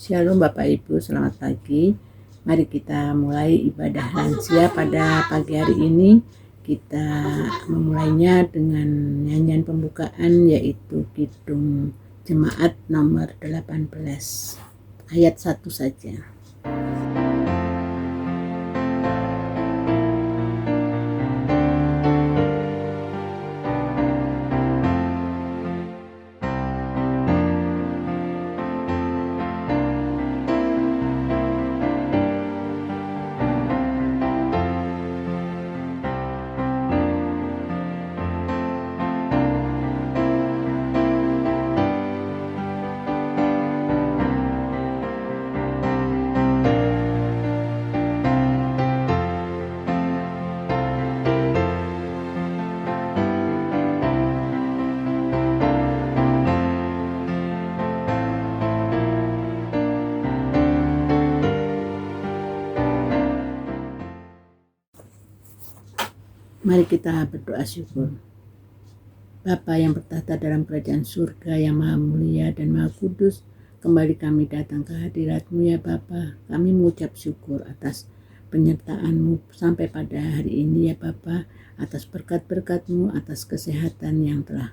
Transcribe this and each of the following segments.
Shalom Bapak Ibu, selamat pagi. Mari kita mulai ibadah lansia pada pagi hari ini. Kita memulainya dengan nyanyian pembukaan yaitu Kidung Jemaat nomor 18 ayat 1 saja. Mari kita berdoa syukur. Bapa yang bertahta dalam kerajaan surga yang maha mulia dan maha kudus, kembali kami datang ke hadirat-Mu ya Bapa. Kami mengucap syukur atas penyertaan-Mu sampai pada hari ini ya Bapa, atas berkat-berkat-Mu, atas kesehatan yang telah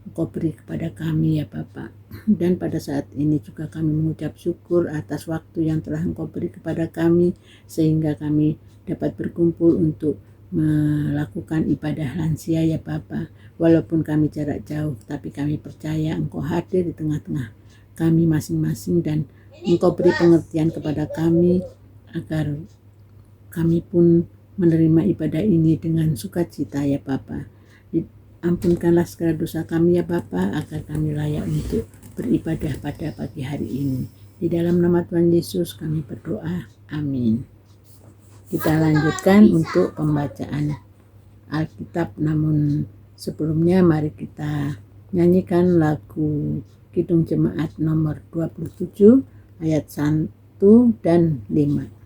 Engkau beri kepada kami ya Bapa. Dan pada saat ini juga kami mengucap syukur atas waktu yang telah Engkau beri kepada kami, sehingga kami dapat berkumpul untuk melakukan ibadah lansia ya Bapa. Walaupun kami jarak jauh, tapi kami percaya Engkau hadir di tengah-tengah kami masing-masing, dan Engkau beri pengertian kepada kami agar kami pun menerima ibadah ini dengan sukacita ya Bapa. Ampunkanlah segala dosa kami ya Bapa, agar kami layak untuk beribadah pada pagi hari ini. Di dalam nama Tuhan Yesus kami berdoa. Amin. Kita lanjutkan untuk pembacaan Alkitab, namun sebelumnya mari kita nyanyikan lagu Kidung Jemaat nomor 27 ayat 1 dan 5.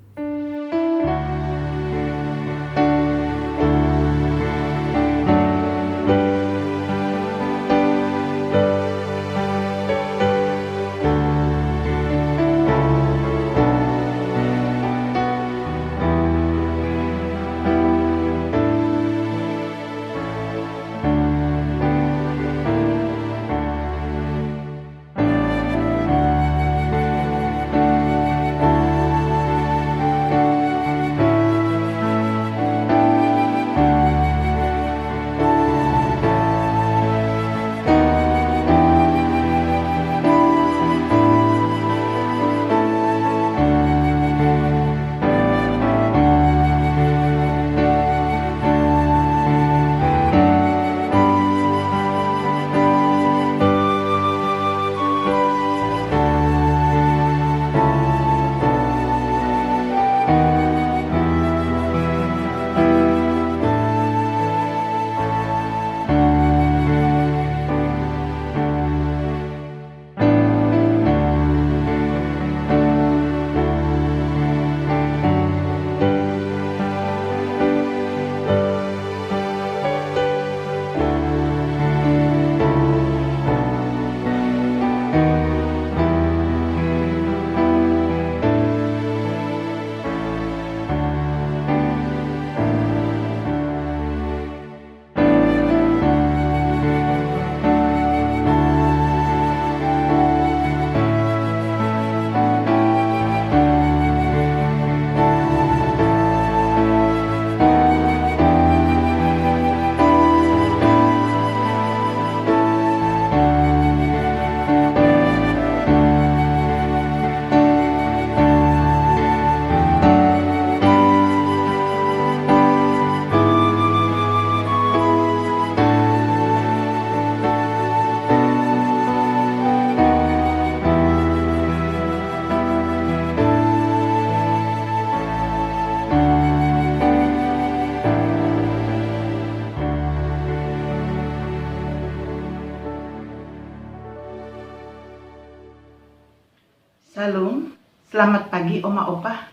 Salam, selamat pagi Oma Opa.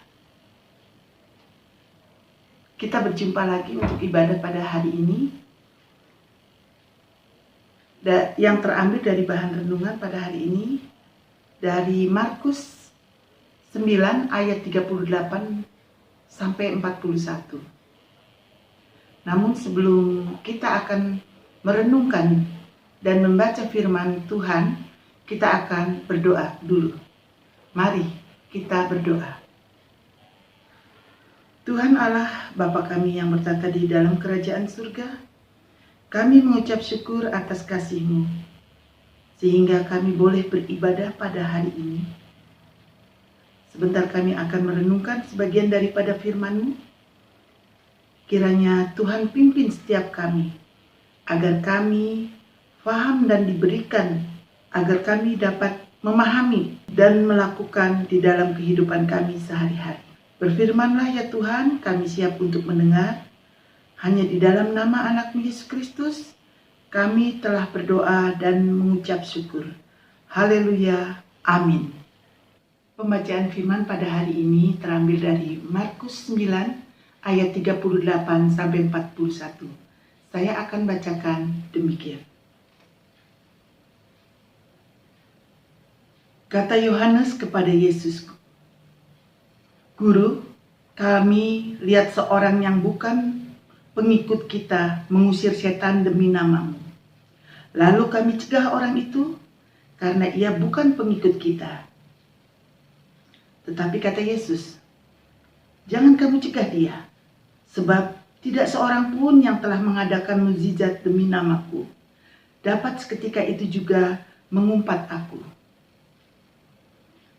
Kita berjumpa lagi untuk ibadah pada hari ini. Yang terambil dari bahan renungan pada hari ini dari Markus 9 ayat 38 sampai 41. Namun sebelum kita akan merenungkan dan membaca firman Tuhan, kita akan berdoa dulu. Mari kita berdoa. Tuhan Allah, Bapa kami yang bertata di dalam kerajaan surga, kami mengucap syukur atas kasih-Mu, sehingga kami boleh beribadah pada hari ini. Sebentar kami akan merenungkan sebagian daripada firman-Mu. Kiranya Tuhan pimpin setiap kami, agar kami faham dan diberikan, agar kami dapat memahami dan melakukan di dalam kehidupan kami sehari-hari. Berfirmanlah ya Tuhan, kami siap untuk mendengar. Hanya di dalam nama anak-Mu Yesus Kristus, kami telah berdoa dan mengucap syukur. Haleluya, amin. Pembacaan firman pada hari ini terambil dari Markus 9 ayat 38 sampai 41. Saya akan bacakan demikian. Kata Yohanes kepada Yesus, "Guru, kami lihat seorang yang bukan pengikut kita mengusir setan demi nama-Mu. Lalu kami cegah orang itu karena ia bukan pengikut kita." Tetapi kata Yesus, "Jangan kamu cegah dia, sebab tidak seorang pun yang telah mengadakan mukjizat demi nama-Ku dapat seketika itu juga mengumpat Aku.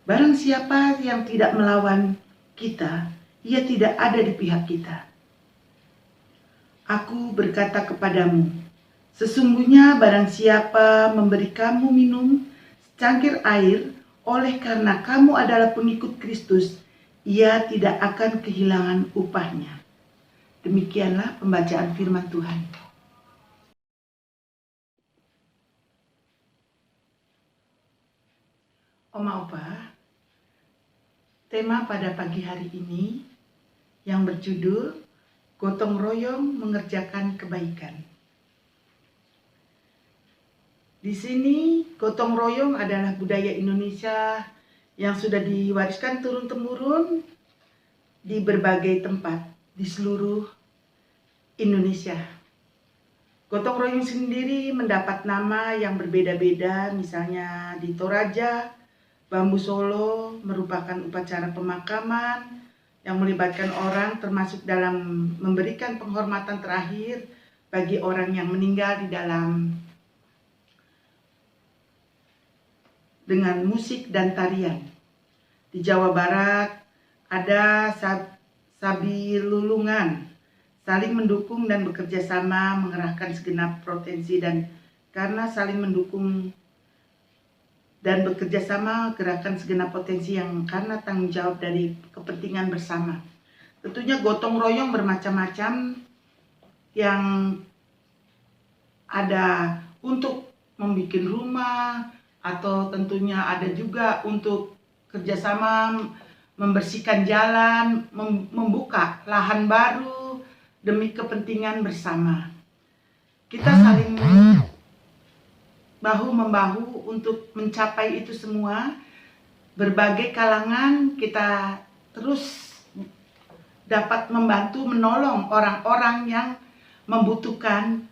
Barang siapa yang tidak melawan kita, ia tidak ada di pihak kita. Aku berkata kepadamu, sesungguhnya barang siapa memberi kamu minum secangkir air oleh karena kamu adalah pengikut Kristus, ia tidak akan kehilangan upahnya." Demikianlah pembacaan firman Tuhan. Oma Opa, tema pada pagi hari ini yang berjudul Gotong Royong Mengerjakan Kebaikan. Di sini gotong royong adalah budaya Indonesia yang sudah diwariskan turun-temurun di berbagai tempat di seluruh Indonesia. Gotong royong sendiri mendapat nama yang berbeda-beda, misalnya di Toraja, Bambu Solo merupakan upacara pemakaman yang melibatkan orang termasuk dalam memberikan penghormatan terakhir bagi orang yang meninggal di dalam dengan musik dan tarian. Di Jawa Barat ada Sabilulungan, saling mendukung dan bekerja sama mengerahkan segenap potensi, dan karena saling mendukung dan bekerja sama gerakan segenap potensi yang karena tanggung jawab dari kepentingan bersama. Tentunya gotong royong bermacam-macam, yang ada untuk membuat rumah, atau tentunya ada juga untuk kerjasama membersihkan jalan, membuka lahan baru demi kepentingan bersama. Kita saling bahu-membahu untuk mencapai itu semua. Berbagai kalangan kita terus dapat membantu menolong orang-orang yang membutuhkan,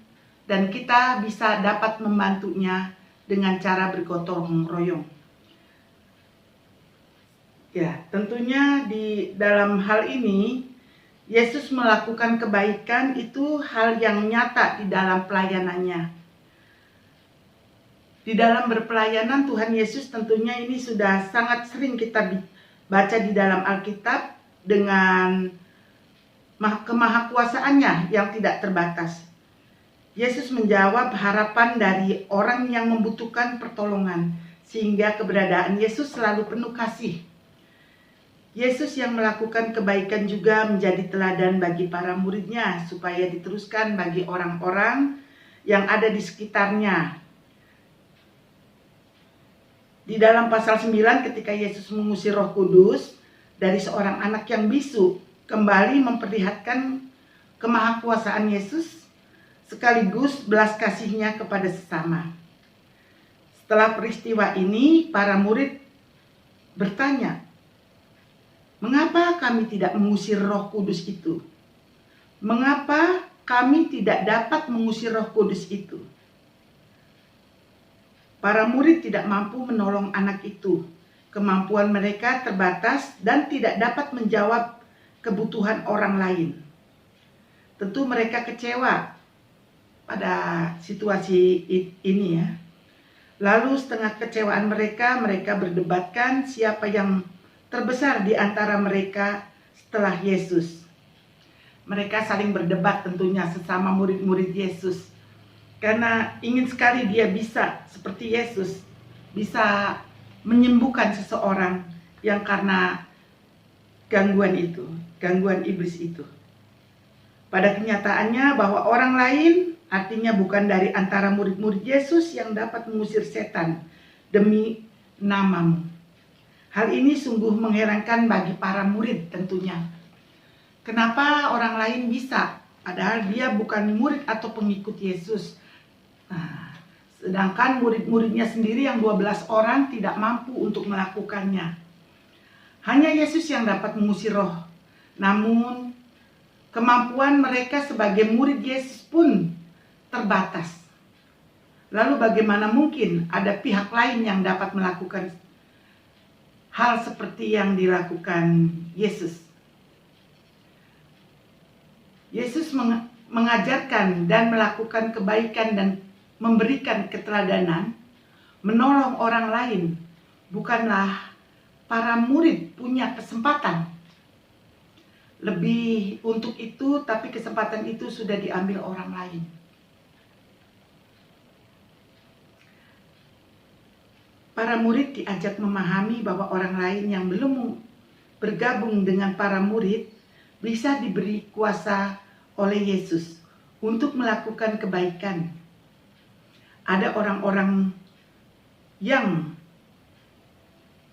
dan kita bisa dapat membantunya dengan cara bergotong royong. Ya, tentunya di dalam hal ini Yesus melakukan kebaikan itu hal yang nyata di dalam pelayanannya. Di dalam berpelayanan Tuhan Yesus tentunya ini sudah sangat sering kita baca di dalam Alkitab dengan kemahakuasaannya yang tidak terbatas. Yesus menjawab harapan dari orang yang membutuhkan pertolongan, sehingga keberadaan Yesus selalu penuh kasih. Yesus yang melakukan kebaikan juga menjadi teladan bagi para muridnya, supaya diteruskan bagi orang-orang yang ada di sekitarnya. Di dalam pasal 9 ketika Yesus mengusir Roh Kudus dari seorang anak yang bisu, kembali memperlihatkan kemahakuasaan Yesus sekaligus belas kasihnya kepada sesama. Setelah peristiwa ini, para murid bertanya, Mengapa kami tidak mengusir Roh Kudus itu? Mengapa kami tidak dapat mengusir Roh Kudus itu? Para murid tidak mampu menolong anak itu. Kemampuan mereka terbatas dan tidak dapat menjawab kebutuhan orang lain. Tentu mereka kecewa pada situasi ini ya. Lalu setengah kecewaan mereka berdebatkan siapa yang terbesar di antara mereka setelah Yesus. Mereka saling berdebat tentunya sesama murid-murid Yesus. Karena ingin sekali dia bisa seperti Yesus, bisa menyembuhkan seseorang yang karena gangguan itu, gangguan iblis itu. Pada kenyataannya bahwa orang lain, artinya bukan dari antara murid-murid Yesus yang dapat mengusir setan demi namamu. Hal ini sungguh mengherankan bagi para murid tentunya. Kenapa orang lain bisa, padahal dia bukan murid atau pengikut Yesus. Nah, sedangkan murid-muridnya sendiri yang 12 orang tidak mampu untuk melakukannya. Hanya Yesus yang dapat mengusir roh. Namun, kemampuan mereka sebagai murid Yesus pun terbatas. Lalu bagaimana mungkin ada pihak lain yang dapat melakukan hal seperti yang dilakukan Yesus? Yesus mengajarkan dan melakukan kebaikan dan memberikan keteladanan, menolong orang lain. Bukanlah para murid punya kesempatan lebih untuk itu, tapi kesempatan itu sudah diambil orang lain. Para murid diajak memahami bahwa orang lain yang belum bergabung dengan para murid bisa diberi kuasa oleh Yesus untuk melakukan kebaikan. Ada orang-orang yang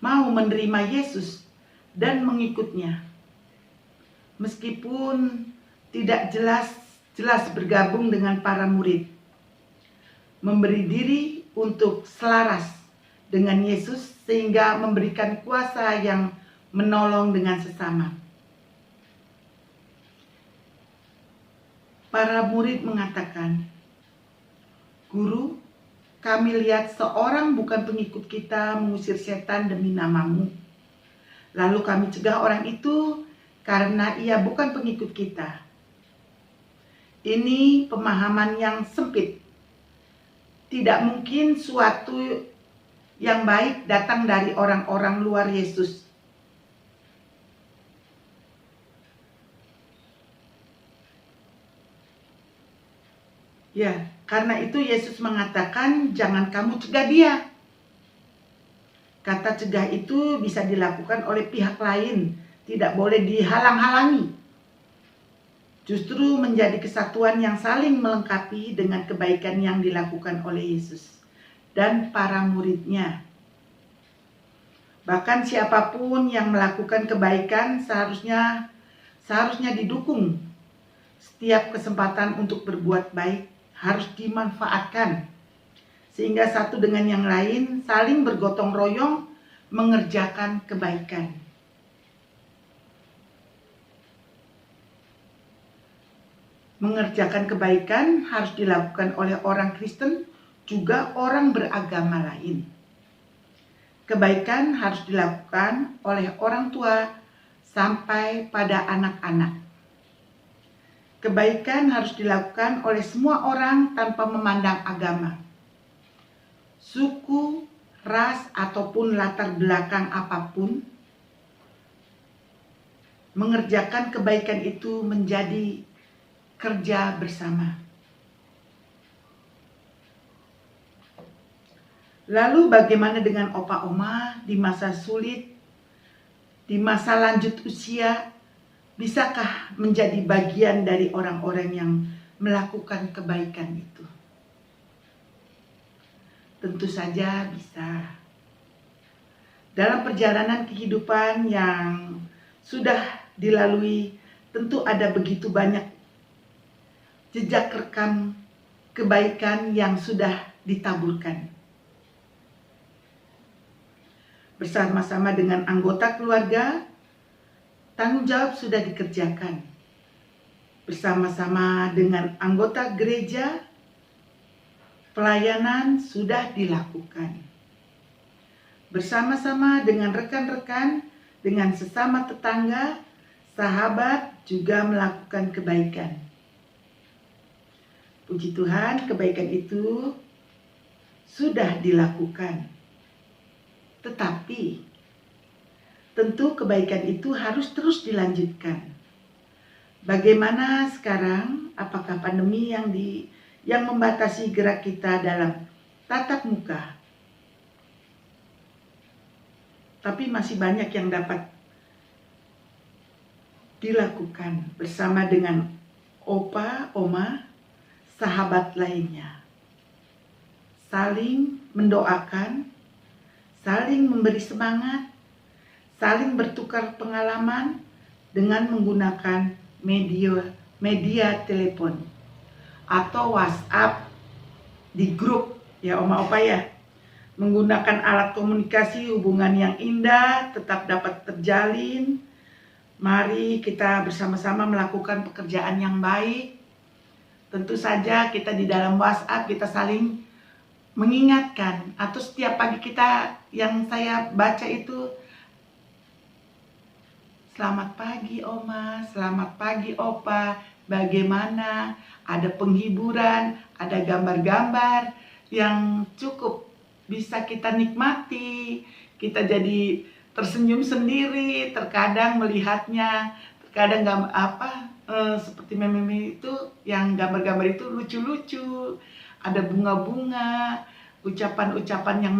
mau menerima Yesus dan mengikutnya, meskipun tidak jelas bergabung dengan para murid, memberi diri untuk selaras dengan Yesus sehingga memberikan kuasa yang menolong dengan sesama. Para murid mengatakan, "Guru, kami lihat seorang bukan pengikut kita mengusir setan demi namamu. Lalu kami cegah orang itu karena ia bukan pengikut kita." Ini pemahaman yang sempit. Tidak mungkin suatu yang baik datang dari orang-orang luar Yesus. Ya, karena itu Yesus mengatakan, jangan kamu cegah dia. Kata cegah itu bisa dilakukan oleh pihak lain, tidak boleh dihalang-halangi. Justru menjadi kesatuan yang saling melengkapi dengan kebaikan yang dilakukan oleh Yesus dan para muridnya. Bahkan siapapun yang melakukan kebaikan seharusnya didukung. Setiap kesempatan untuk berbuat baik harus dimanfaatkan, sehingga satu dengan yang lain saling bergotong royong mengerjakan kebaikan. Mengerjakan kebaikan harus dilakukan oleh orang Kristen, juga orang beragama lain. Kebaikan harus dilakukan oleh orang tua sampai pada anak-anak. Kebaikan harus dilakukan oleh semua orang tanpa memandang agama, suku, ras, ataupun latar belakang apapun. Mengerjakan kebaikan itu menjadi kerja bersama. Lalu bagaimana dengan opa-oma di masa sulit, di masa lanjut usia? Bisakah menjadi bagian dari orang-orang yang melakukan kebaikan itu? Tentu saja bisa. Dalam perjalanan kehidupan yang sudah dilalui, tentu ada begitu banyak jejak rekam kebaikan yang sudah ditaburkan. Bersama-sama dengan anggota keluarga, tanggung jawab sudah dikerjakan. Bersama-sama dengan anggota gereja, pelayanan sudah dilakukan. Bersama-sama dengan rekan-rekan, dengan sesama tetangga, sahabat juga melakukan kebaikan. Puji Tuhan, kebaikan itu sudah dilakukan. Tetapi tentu kebaikan itu harus terus dilanjutkan. Bagaimana sekarang? Apakah pandemi yang membatasi gerak kita dalam tatap muka? Tapi masih banyak yang dapat dilakukan bersama dengan opa, oma, sahabat lainnya. Saling mendoakan, saling memberi semangat, saling bertukar pengalaman dengan menggunakan media telepon atau WhatsApp di grup ya oma opa ya, menggunakan alat komunikasi hubungan yang indah tetap dapat terjalin. Mari kita bersama-sama melakukan pekerjaan yang baik. Tentu saja kita di dalam WhatsApp kita saling mengingatkan, atau setiap pagi kita yang saya baca itu, selamat pagi Oma, selamat pagi Opa, bagaimana? Ada penghiburan, ada gambar-gambar yang cukup bisa kita nikmati. Kita jadi tersenyum sendiri, terkadang melihatnya, terkadang seperti meme itu, yang gambar-gambar itu lucu-lucu, ada bunga-bunga, ucapan-ucapan yang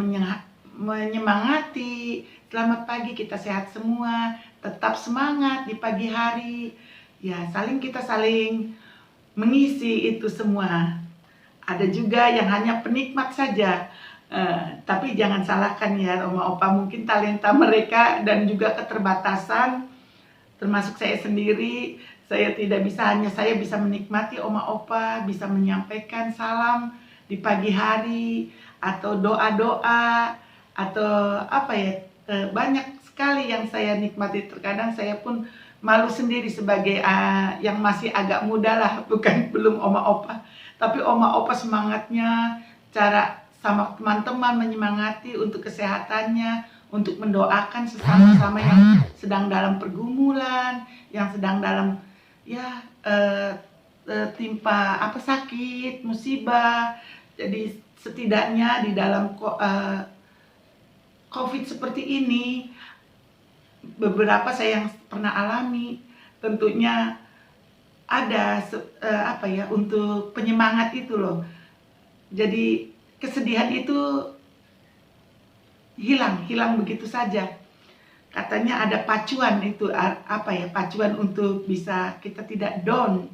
menyemangati. Selamat pagi, kita sehat semua, tetap semangat di pagi hari. Ya, kita saling mengisi itu semua. Ada juga yang hanya penikmat saja. Tapi jangan salahkan ya oma opa, mungkin talenta mereka dan juga keterbatasan, termasuk saya sendiri. Saya tidak bisa, hanya saya bisa menikmati oma opa, bisa menyampaikan salam di pagi hari, atau doa-doa, atau banyak sekali yang saya nikmati. Terkadang saya pun malu sendiri sebagai yang masih agak muda lah, belum oma opa. Tapi oma opa semangatnya, cara sama teman-teman menyemangati untuk kesehatannya, untuk mendoakan sesama-sama yang sedang dalam pergumulan, yang sedang dalam timpa sakit, musibah. Jadi setidaknya di dalam COVID seperti ini, beberapa saya yang pernah alami, tentunya ada untuk penyemangat itu loh. Jadi kesedihan itu hilang begitu saja. Katanya ada pacuan itu, pacuan untuk bisa kita tidak down.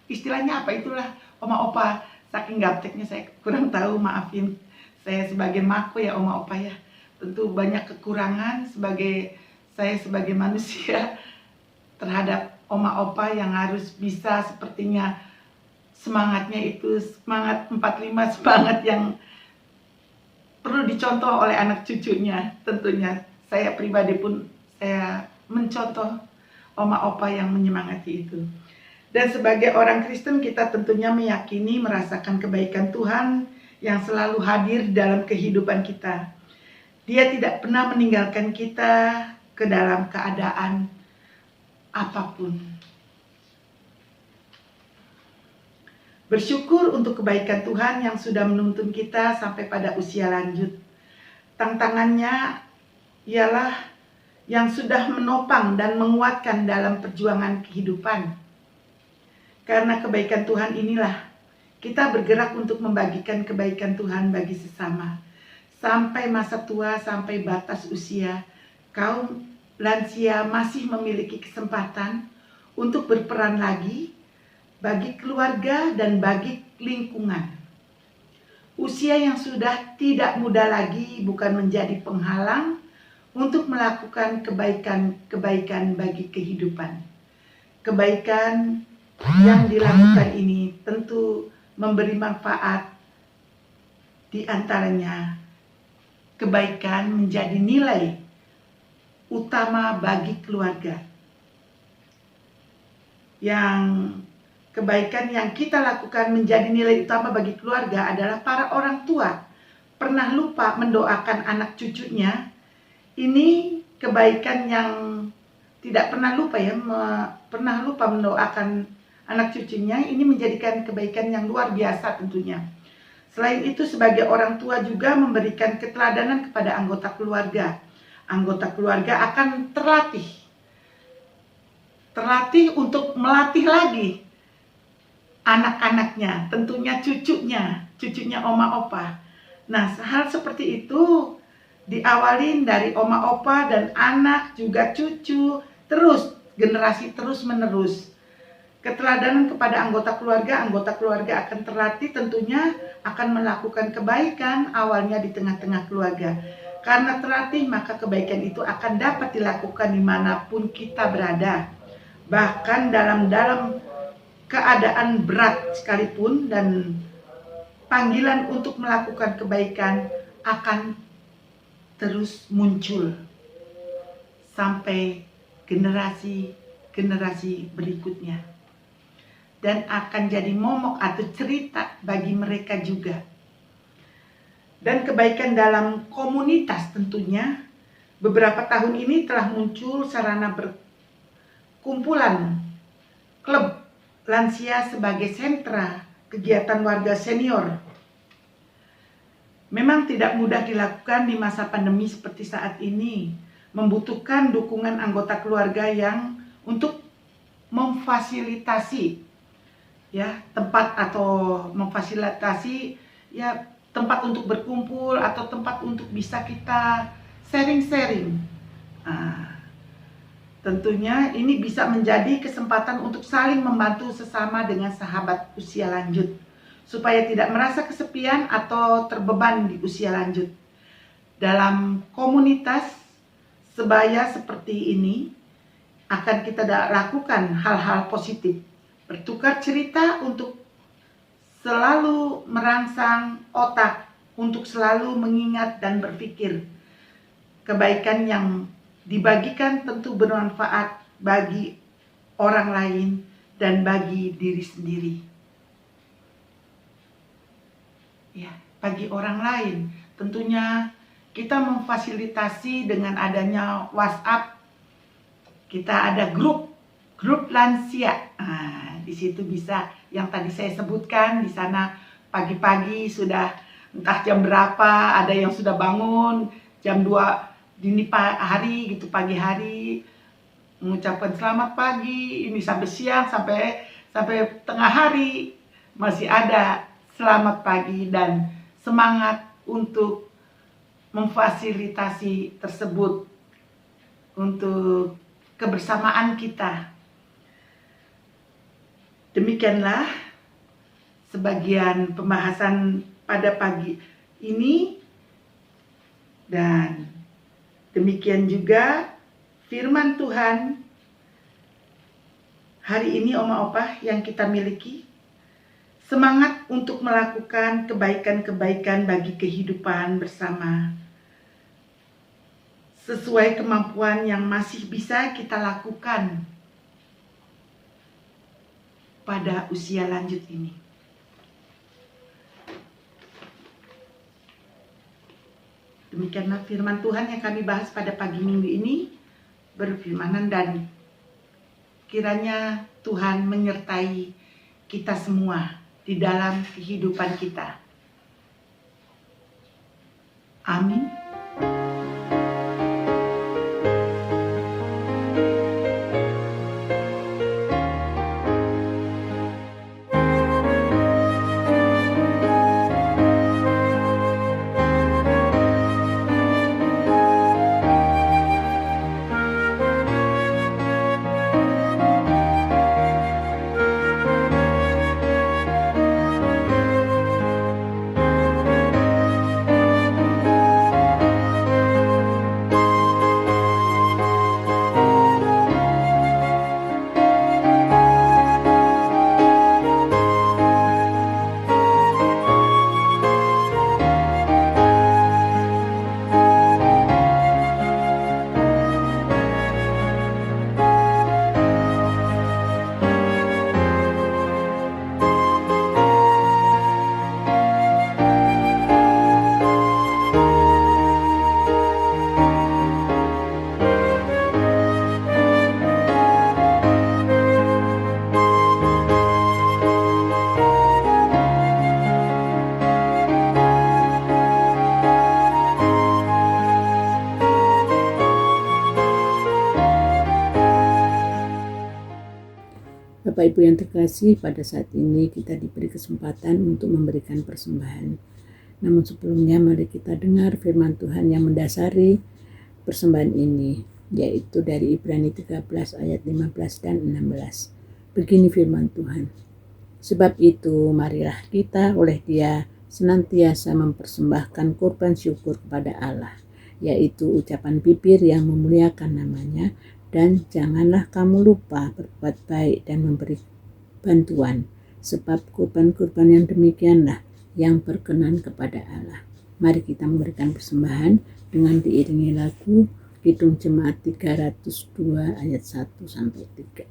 Istilahnya apa itulah oma opa, saking gapteknya saya kurang tahu, maafin. Saya sebagai mako ya oma opa ya, tentu banyak kekurangan saya sebagai manusia terhadap oma opa yang harus bisa sepertinya semangatnya itu semangat 45, semangat yang perlu dicontoh oleh anak cucunya. Tentunya saya pribadi pun saya mencontoh oma opa yang menyemangati itu. Dan sebagai orang Kristen kita tentunya meyakini merasakan kebaikan Tuhan yang selalu hadir dalam kehidupan kita. Dia tidak pernah meninggalkan kita ke dalam keadaan apapun. Bersyukur untuk kebaikan Tuhan yang sudah menuntun kita sampai pada usia lanjut. Tantangannya ialah yang sudah menopang dan menguatkan dalam perjuangan kehidupan. Karena kebaikan Tuhan inilah kita bergerak untuk membagikan kebaikan Tuhan bagi sesama. Sampai masa tua, sampai batas usia, kaum lansia masih memiliki kesempatan untuk berperan lagi bagi keluarga dan bagi lingkungan. Usia yang sudah tidak muda lagi bukan menjadi penghalang untuk melakukan kebaikan bagi kehidupan. Kebaikan yang dilakukan ini tentu memberi manfaat, di antaranya kebaikan menjadi nilai utama bagi keluarga. Yang kebaikan yang kita lakukan menjadi nilai utama bagi keluarga adalah para orang tua pernah lupa mendoakan anak cucunya. Ini kebaikan yang tidak pernah lupa ya, pernah lupa mendoakan anak cucunya. Ini menjadikan kebaikan yang luar biasa tentunya. Selain itu, sebagai orang tua juga memberikan keteladanan kepada anggota keluarga. Anggota keluarga akan terlatih untuk melatih lagi anak-anaknya, tentunya cucunya oma opa. Nah, hal seperti itu diawalin dari oma opa dan anak juga cucu, terus generasi terus menerus. Keteladanan kepada anggota keluarga akan terlatih, tentunya akan melakukan kebaikan awalnya di tengah-tengah keluarga. Karena terlatih, maka kebaikan itu akan dapat dilakukan dimanapun kita berada. Bahkan dalam keadaan berat sekalipun, dan panggilan untuk melakukan kebaikan akan terus muncul sampai generasi berikutnya, dan akan jadi momok atau cerita bagi mereka juga. Dan kebaikan dalam komunitas tentunya beberapa tahun ini telah muncul sarana kumpulan klub lansia sebagai sentra kegiatan warga senior. Memang tidak mudah dilakukan di masa pandemi seperti saat ini, membutuhkan dukungan anggota keluarga yang untuk memfasilitasi ya tempat, atau memfasilitasi ya tempat untuk berkumpul, atau tempat untuk bisa kita sharing-sharing. Tentunya ini bisa menjadi kesempatan untuk saling membantu sesama dengan sahabat usia lanjut, supaya tidak merasa kesepian atau terbeban di usia lanjut. Dalam komunitas sebaya seperti ini akan kita lakukan hal-hal positif, bertukar cerita untuk selalu merangsang otak, untuk selalu mengingat dan berpikir. Kebaikan yang dibagikan tentu bermanfaat bagi orang lain dan bagi diri sendiri. Ya, bagi orang lain. Tentunya kita memfasilitasi dengan adanya WhatsApp. Kita ada grup lansia. Di situ bisa yang tadi saya sebutkan, di sana pagi-pagi sudah entah jam berapa, ada yang sudah bangun jam 2 dini hari gitu, pagi hari, mengucapkan selamat pagi, ini sampai siang, sampai tengah hari masih ada selamat pagi, dan semangat untuk memfasilitasi tersebut untuk kebersamaan kita. Demikianlah sebagian pembahasan pada pagi ini, dan demikian juga firman Tuhan hari ini Oma Opa yang kita miliki. Semangat untuk melakukan kebaikan-kebaikan bagi kehidupan bersama, sesuai kemampuan yang masih bisa kita lakukan pada usia lanjut ini. Demikianlah firman Tuhan yang kami bahas pada pagi minggu ini, berfirmanan, dan kiranya Tuhan menyertai kita semua di dalam kehidupan kita. Amin. Bapak Ibu yang terkasih, pada saat ini kita diberi kesempatan untuk memberikan persembahan. Namun sebelumnya mari kita dengar firman Tuhan yang mendasari persembahan ini, yaitu dari Ibrani 13 ayat 15 dan 16. Begini firman Tuhan. Sebab itu marilah kita oleh Dia senantiasa mempersembahkan kurban syukur kepada Allah, yaitu ucapan bibir yang memuliakan namanya, dan janganlah kamu lupa berbuat baik dan memberi bantuan, sebab kurban-kurban yang demikianlah yang berkenan kepada Allah. Mari kita memberikan persembahan dengan diiringi lagu Kidung Jemaat 302 ayat 1-3.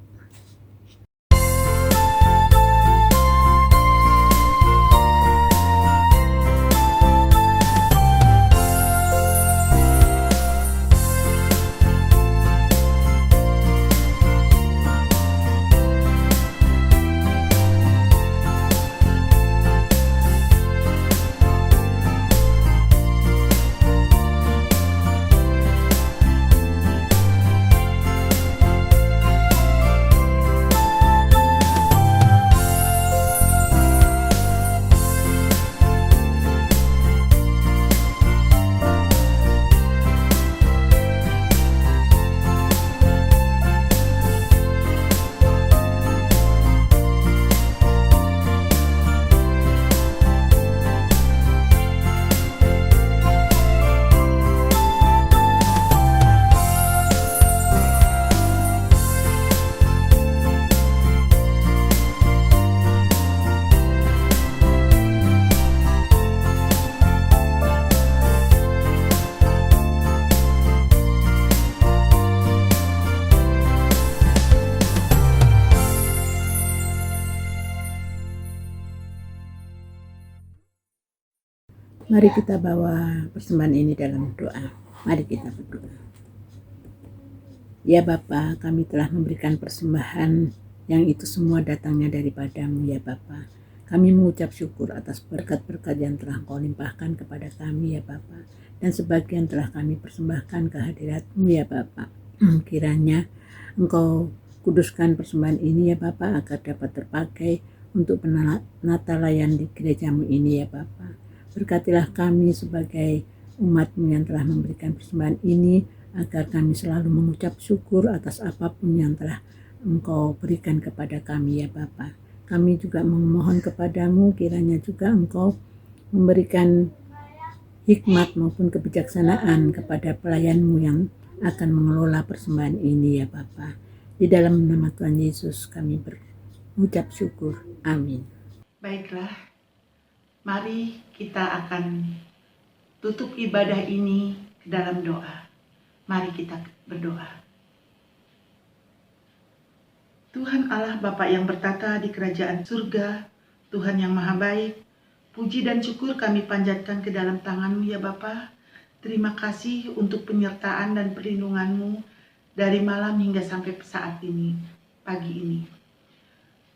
Mari kita bawa persembahan ini dalam doa. Mari kita berdoa. Ya Bapa, kami telah memberikan persembahan yang itu semua datangnya daripada-Mu ya Bapa. Kami mengucap syukur atas berkat-berkat yang telah Kau limpahkan kepada kami ya Bapa. Dan sebagian telah kami persembahkan ke hadirat-Mu ya Bapa. Kiranya Engkau kuduskan persembahan ini ya Bapa, agar dapat terpakai untuk penata layan di gereja-Mu ini ya Bapa. Berkatilah kami sebagai umat-Mu yang telah memberikan persembahan ini, agar kami selalu mengucap syukur atas apapun yang telah Engkau berikan kepada kami ya Bapa. Kami juga memohon kepadamu, kiranya juga Engkau memberikan hikmat maupun kebijaksanaan kepada pelayan-Mu yang akan mengelola persembahan ini ya Bapa. Di dalam nama Tuhan Yesus kami berucap syukur. Amin. Baiklah, mari kita akan tutup ibadah ini ke dalam doa. Mari kita berdoa. Tuhan Allah Bapa yang bertata di kerajaan surga, Tuhan yang maha baik, puji dan syukur kami panjatkan ke dalam tangan-Mu ya Bapa. Terima kasih untuk penyertaan dan perlindungan-Mu dari malam hingga sampai saat ini, pagi ini.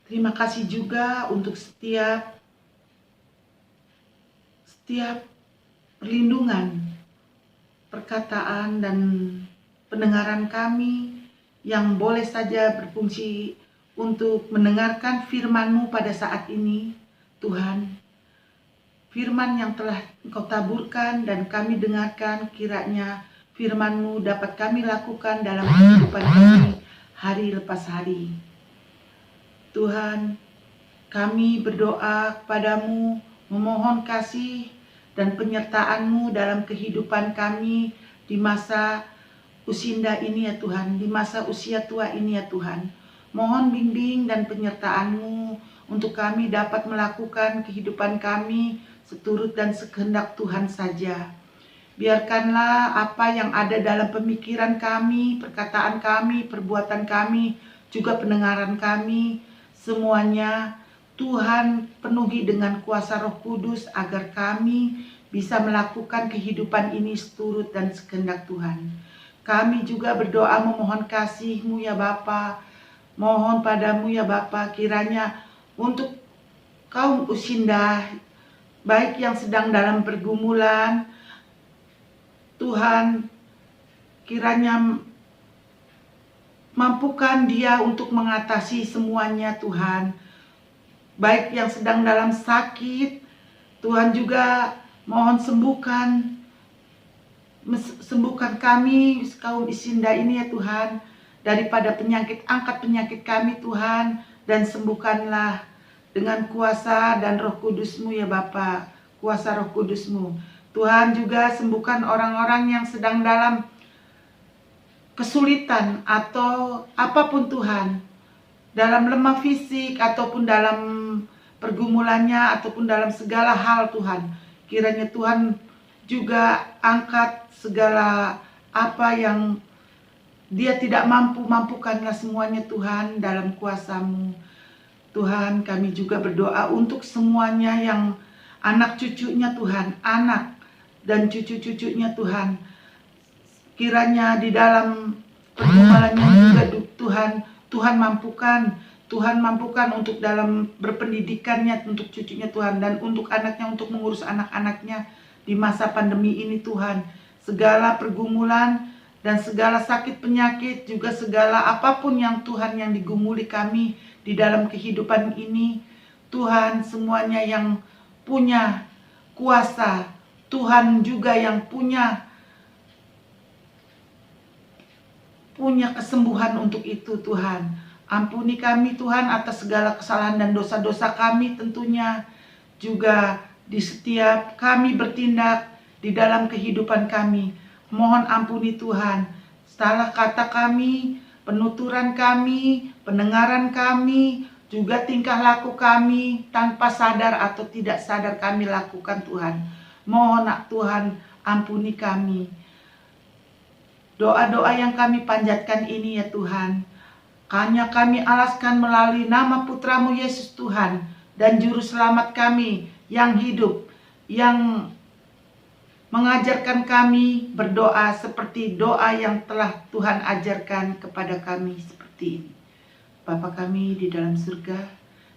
Terima kasih juga untuk setiap perlindungan, perkataan dan pendengaran kami yang boleh saja berfungsi untuk mendengarkan firman-Mu pada saat ini, Tuhan. Firman yang telah Engkau taburkan dan kami dengarkan, kiranya firman-Mu dapat kami lakukan dalam kehidupan kami hari lepas hari. Tuhan, kami berdoa kepadamu, memohon kasih dan penyertaan-Mu dalam kehidupan kami di masa usinda ini ya Tuhan, di masa usia tua ini ya Tuhan. Mohon bimbing dan penyertaan-Mu untuk kami dapat melakukan kehidupan kami seturut dan sekehendak Tuhan saja. Biarkanlah apa yang ada dalam pemikiran kami, perkataan kami, perbuatan kami, juga pendengaran kami, semuanya Tuhan penuhi dengan kuasa Roh Kudus agar kami bisa melakukan kehidupan ini seturut dan sekehendak Tuhan. Kami juga berdoa memohon kasih-Mu ya Bapa. Mohon padamu ya Bapa, kiranya untuk kaum usinda, baik yang sedang dalam pergumulan, Tuhan kiranya mampukan dia untuk mengatasi semuanya Tuhan. Baik yang sedang dalam sakit, Tuhan juga mohon sembuhkan kami kaum Isinda ini ya Tuhan, daripada penyakit, angkat penyakit kami Tuhan, dan sembuhkanlah dengan kuasa dan Roh Kudus-Mu ya Bapa, kuasa Roh Kudus-Mu. Tuhan juga sembuhkan orang-orang yang sedang dalam kesulitan atau apapun Tuhan, dalam lemah fisik ataupun dalam pergumulannya ataupun dalam segala hal Tuhan. Kiranya Tuhan juga angkat segala apa yang dia tidak mampukanlah semuanya Tuhan dalam kuasa-Mu. Tuhan, kami juga berdoa untuk semuanya yang anak cucunya Tuhan, anak dan cucu-cucunya Tuhan. Kiranya di dalam pergumulannya juga Tuhan mampukan untuk dalam berpendidikannya untuk cucunya Tuhan, dan untuk anaknya, untuk mengurus anak-anaknya di masa pandemi ini Tuhan. Segala pergumulan dan segala sakit penyakit, juga segala apapun yang Tuhan yang digumuli kami di dalam kehidupan ini, Tuhan semuanya yang punya kuasa, Tuhan juga yang punya kesembuhan untuk itu Tuhan. Ampuni kami Tuhan atas segala kesalahan dan dosa-dosa kami tentunya, juga di setiap kami bertindak di dalam kehidupan kami. Mohon ampuni Tuhan, salah kata kami, penuturan kami, pendengaran kami, juga tingkah laku kami tanpa sadar atau tidak sadar kami lakukan Tuhan. Mohon Tuhan ampuni kami. Doa-doa yang kami panjatkan ini ya Tuhan, hanya kami alaskan melalui nama Putra-Mu Yesus Tuhan dan Juru Selamat kami yang hidup, yang mengajarkan kami berdoa seperti doa yang telah Tuhan ajarkan kepada kami seperti ini. Bapa kami di dalam surga,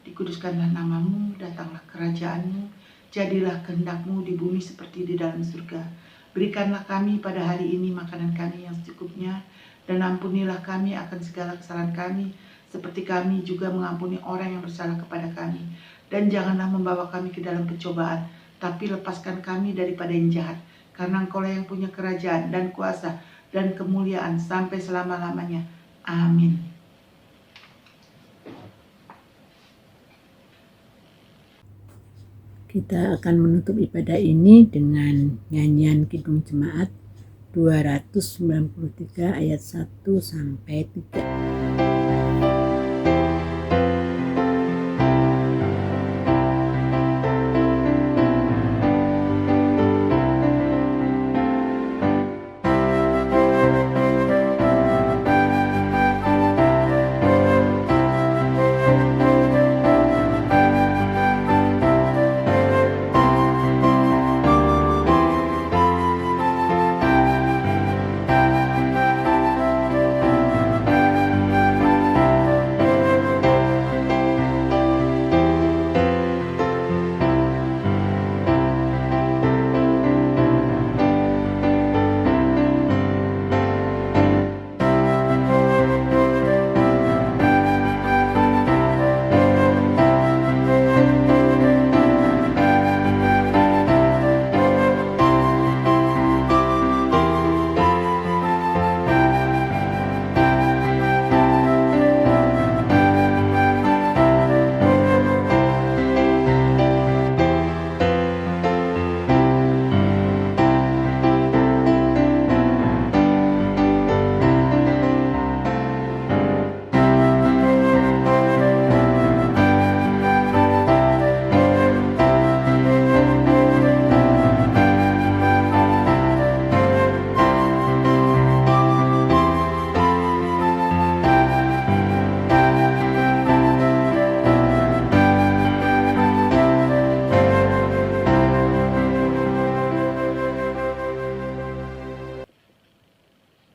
dikuduskanlah nama-Mu, datanglah kerajaan-Mu, jadilah kehendak-Mu di bumi seperti di dalam surga. Berikanlah kami pada hari ini makanan kami yang secukupnya, dan ampunilah kami akan segala kesalahan kami, seperti kami juga mengampuni orang yang bersalah kepada kami. Dan janganlah membawa kami ke dalam pencobaan, tapi lepaskan kami daripada yang jahat. Karena Engkau-lah yang punya kerajaan dan kuasa dan kemuliaan sampai selama-lamanya. Amin. Kita akan menutup ibadah ini dengan nyanyian Kidung Jemaat 293 ayat 1 sampai 3.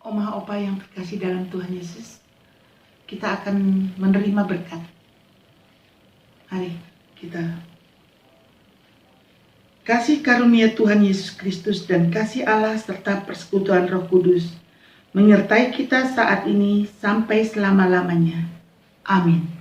Oma Opa yang terkasih dalam Tuhan Yesus, kita akan menerima berkat. Mari kita. Kasih karunia Tuhan Yesus Kristus dan kasih Allah serta persekutuan Roh Kudus menyertai kita saat ini sampai selama-lamanya. Amin.